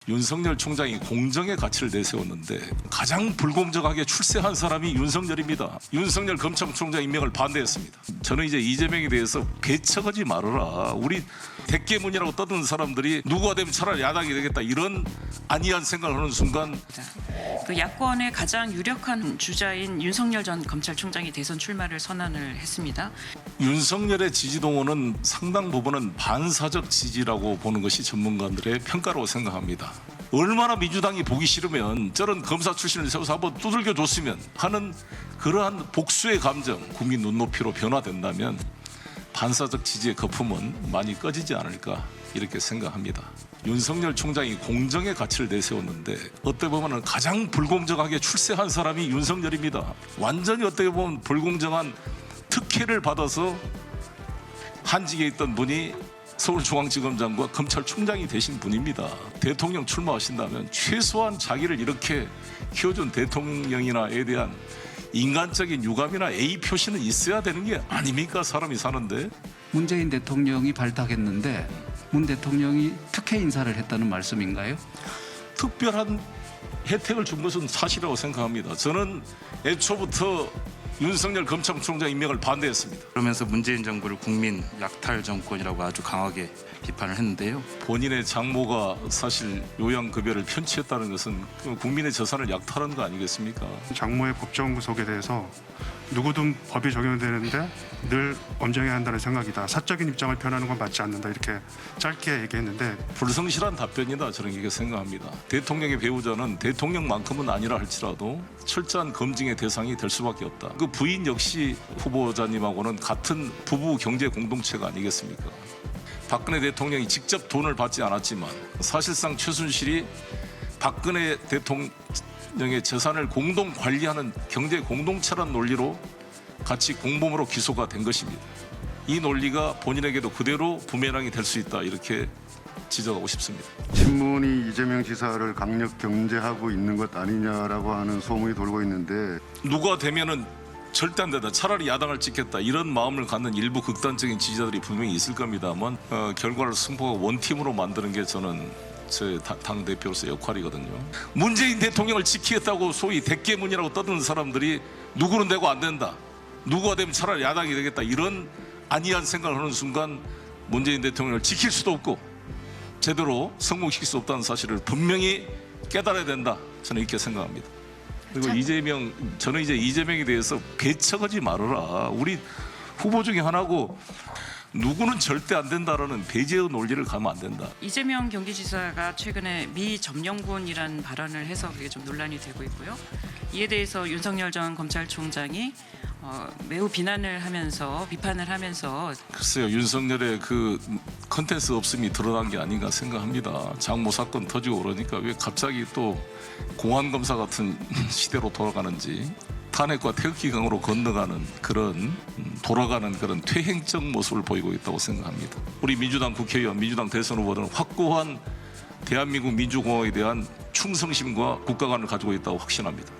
윤석열 총장이 공정의 가치를 내세웠는데 가장 불공정하게 출세한 사람이 윤석열입니다. 윤석열 검찰총장 임명을 반대했습니다. 저는 이제 이재명에 대해서 개척하지 말아라. 우리 대깨문이라고 떠드는 사람들이 누구가 되면 차라리 야당이 되겠다 이런 안이한 생각을 하는 순간 그 야권의 가장 유력한 주자인 윤석열 전 검찰총장이 대선 출마를 선언을 했습니다. 윤석열의 지지 동원은 상당 부분은 반사적 지지라고 보는 것이 전문가들의 평가라고 생각합니다. 얼마나 민주당이 보기 싫으면 저런 검사 출신을 세워서 한번 두들겨 줬으면 하는 그러한 복수의 감정, 국민 눈높이로 변화된다면 반사적 지지의 거품은 많이 꺼지지 않을까 이렇게 생각합니다. 윤석열 총장이 공정의 가치를 내세웠는데 어떻게 보면 가장 불공정하게 출세한 사람이 윤석열입니다. 완전히 어떻게 보면 불공정한 특혜를 받아서 한직에 있던 분이 서울중앙지검장과 검찰총장이 되신 분입니다. 대통령 출마하신다면 최소한 자기를 이렇게 키워준 대통령이나에 대한 인간적인 유감이나 A 표시는 있어야 되는 게 아닙니까? 사람이 사는데. 문재인 대통령이 발탁했는데 문 대통령이 특혜 인사를 했다는 말씀인가요? 특별한 혜택을 준 것은 사실이라고 생각합니다. 저는 애초부터 윤석열 검찰총장 임명을 반대했습니다. 그러면서 문재인 정부를 국민 약탈 정권이라고 아주 강하게 비판을 했는데요. 본인의 장모가 사실 요양급여를 편취했다는 것은 국민의 재산을 약탈한 거 아니겠습니까? 장모의 법정 구속에 대해서 누구든 법이 적용되는데 늘 엄정해야 한다는 생각이다. 사적인 입장을 표현하는 건 맞지 않는다. 이렇게 짧게 얘기했는데 불성실한 답변이다 저는 이렇게 생각합니다. 대통령의 배우자는 대통령만큼은 아니라 할지라도 철저한 검증의 대상이 될 수밖에 없다. 그 부인 역시 후보자님하고는 같은 부부 경제 공동체가 아니겠습니까? 박근혜 대통령이 직접 돈을 받지 않았지만 사실상 최순실이 박근혜 대통령의 재산을 공동 관리하는 경제 공동체란 논리로 같이 공범으로 기소가 된 것입니다. 이 논리가 본인에게도 그대로 부메랑이 될 수 있다 이렇게 지적하고 싶습니다. 친문이 이재명 지사를 강력 경제하고 있는 것 아니냐라고 하는 소문이 돌고 있는데 누가 되면은 절대 안 된다. 차라리 야당을 찍겠다. 이런 마음을 갖는 일부 극단적인 지지자들이 분명히 있을 겁니다만 결과를 승부가 원팀으로 만드는 게 저는 제 당대표로서 역할이거든요. 문재인 대통령을 지키겠다고 소위 대깨문이라고 떠드는 사람들이 누구는 되고 안 된다. 누구가 되면 차라리 야당이 되겠다. 이런 안이한 생각을 하는 순간 문재인 대통령을 지킬 수도 없고 제대로 성공시킬 수 없다는 사실을 분명히 깨달아야 된다. 저는 이렇게 생각합니다. 그리고 저는 이제 이재명에 대해서 개척하지 말아라. 우리 후보 중에 하나고 누구는 절대 안 된다라는 배제의 논리를 가면 안 된다. 이재명 경기지사가 최근에 미점령군이라는 발언을 해서 그게 좀 논란이 되고 있고요. 이에 대해서 윤석열 전 검찰총장이 매우 비판을 하면서 글쎄요, 윤석열의 그 컨텐츠 없음이 드러난 게 아닌가 생각합니다. 장모 사건 터지고 그러니까 왜 갑자기 또 공안검사 같은 시대로 돌아가는지 탄핵과 태극기강으로 건너가는 그런 돌아가는 그런 퇴행적 모습을 보이고 있다고 생각합니다. 우리 민주당 국회의원, 민주당 대선 후보들은 확고한 대한민국 민주공화국에 대한 충성심과 국가관을 가지고 있다고 확신합니다.